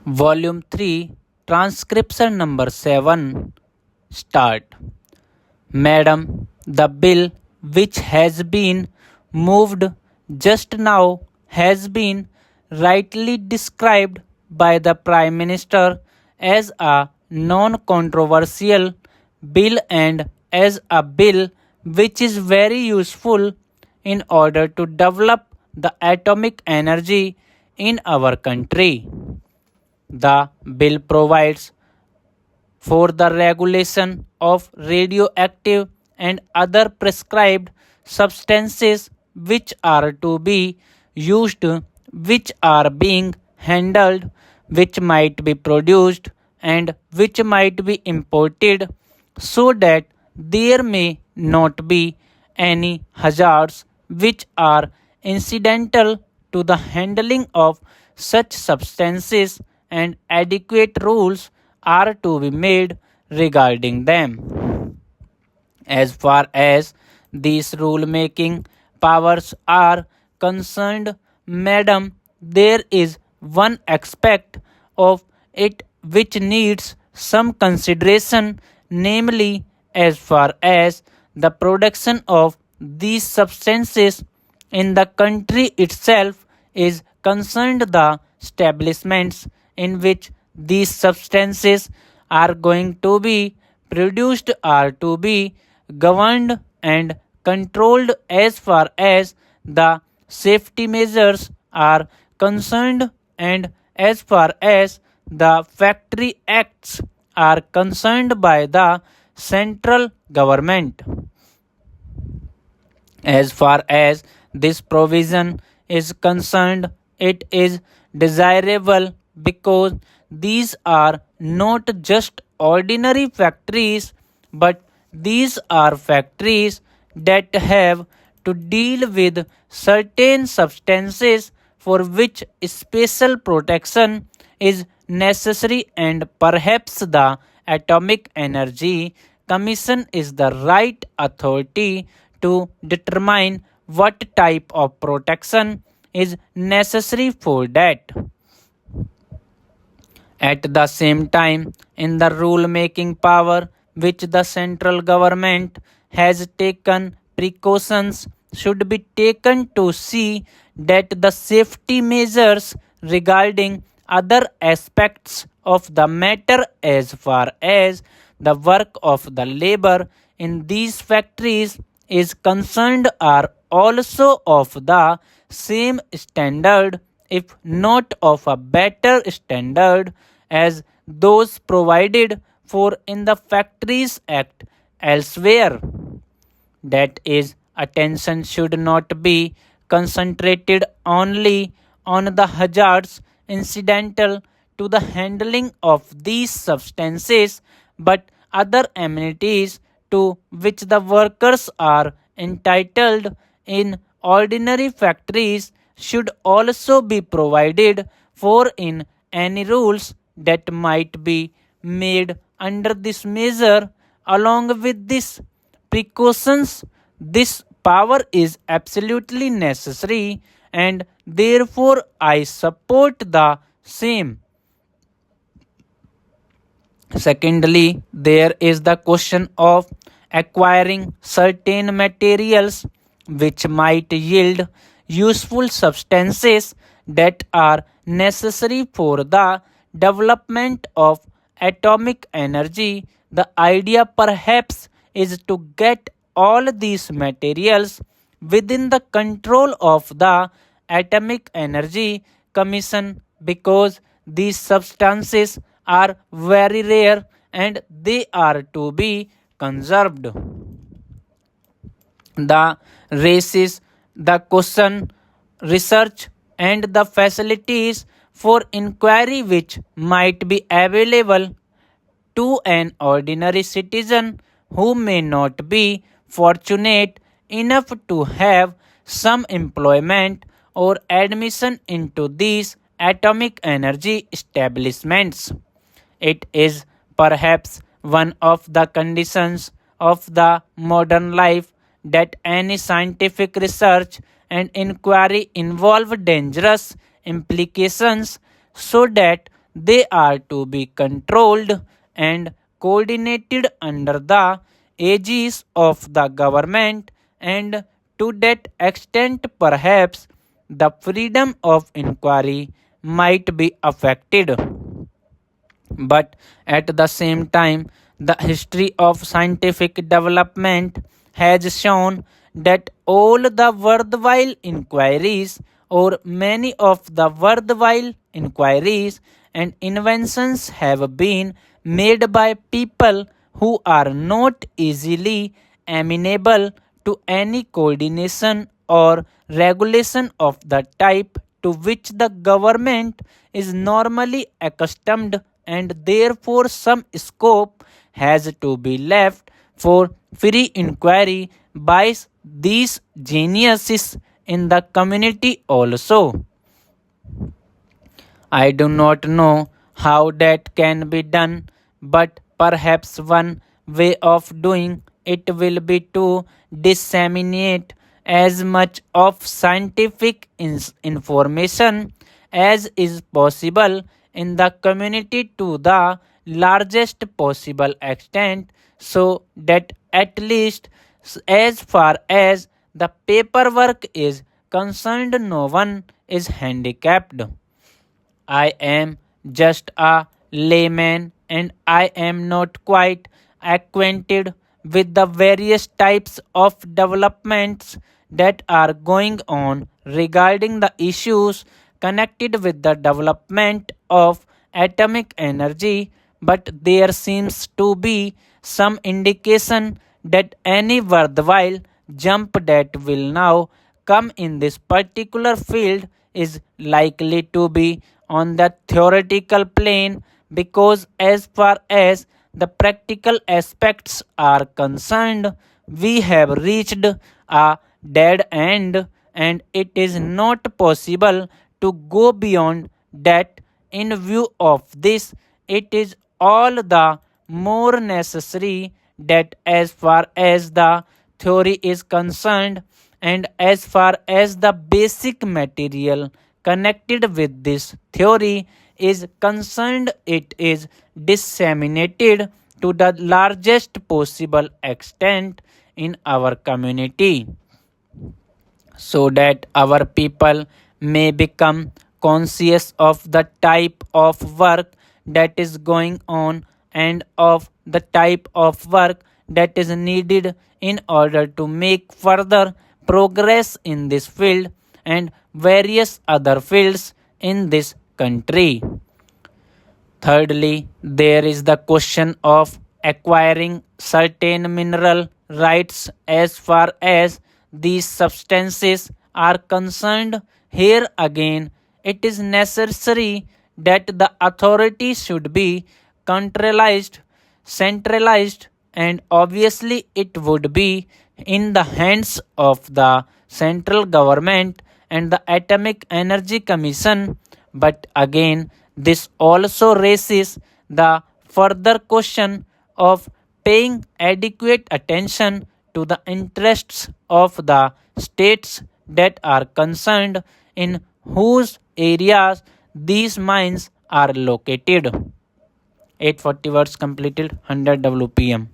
Volume 3, Transcription number 7. Start. Madam, the bill which has been moved just now has been rightly described by the Prime Minister as a non-controversial bill and as a bill which is very useful in order to develop the atomic energy in our country. The bill provides for the regulation of radioactive and other prescribed substances which are to be used, which are being handled, which might be produced, and which might be imported, so that there may not be any hazards which are incidental to the handling of such substances, and adequate rules are to be made regarding them. As far as these rule making powers are concerned, madam, there is one aspect of it which needs some consideration, namely, as far as the production of these substances in the country itself is concerned. The establishments in which these substances are going to be produced are to be governed and controlled as far as the safety measures are concerned, and as far as the factory acts are concerned by the central government. As far as this provision is concerned, it is desirable because these are not just ordinary factories, but these are factories that have to deal with certain substances for which special protection is necessary, and perhaps the Atomic Energy Commission is the right authority to determine what type of protection is necessary for that. At the same time, in the rule making power which the central government has taken, precautions should be taken to see that the safety measures regarding other aspects of the matter as far as the work of the labor in these factories is concerned are also of the same standard, if not of a better standard, as those provided for in the Factories Act elsewhere. That is, attention should not be concentrated only on the hazards incidental to the handling of these substances, but other amenities to which the workers are entitled in ordinary factories should also be provided for in any rules that might be made under this measure. Along with this precautions, this power is absolutely necessary, and therefore I support the same. Secondly, there is the question of acquiring certain materials which might yield useful substances that are necessary for the development of atomic energy. The idea perhaps is to get all these materials within the control of the Atomic Energy Commission, because these substances are very rare and they are to be conserved. The raises the question research and the facilities for inquiry which might be available to an ordinary citizen who may not be fortunate enough to have some employment or admission into these atomic energy establishments. It is perhaps one of the conditions of the modern life that any scientific research and inquiry involve dangerous implications, so that they are to be controlled and coordinated under the aegis of the government, and to that extent perhaps the freedom of inquiry might be affected. But at the same time, the history of scientific development has shown that all the worthwhile inquiries, or many of the worthwhile inquiries and inventions, have been made by people who are not easily amenable to any coordination or regulation of the type to which the government is normally accustomed, and therefore some scope has to be left for free inquiry by these geniuses in the community also. I do not know how that can be done, but perhaps one way of doing it will be to disseminate as much of scientific information as is possible in the community to the largest possible extent, so that at least as far as the paperwork is concerned, no one is handicapped. I am just a layman and I am not quite acquainted with the various types of developments that are going on regarding the issues connected with the development of atomic energy, but there seems to be some indication that any worthwhile jump that will now come in this particular field is likely to be on the theoretical plane, because as far as the practical aspects are concerned, we have reached a dead end and it is not possible to go beyond that. In view of this, it is all the more necessary that as far as the theory is concerned, and as far as the basic material connected with this theory is concerned, it is disseminated to the largest possible extent in our community, so that our people may become conscious of the type of work that is going on and of the type of work that is needed in order to make further progress in this field and various other fields in this country. Thirdly, there is the question of acquiring certain mineral rights as far as these substances are concerned. Here again, it is necessary that the authority should be centralized, and obviously it would be in the hands of the central government and the Atomic Energy Commission. But again, this also raises the further question of paying adequate attention to the interests of the states that are concerned, in whose areas these mines are located. 840 words completed, 100 WPM.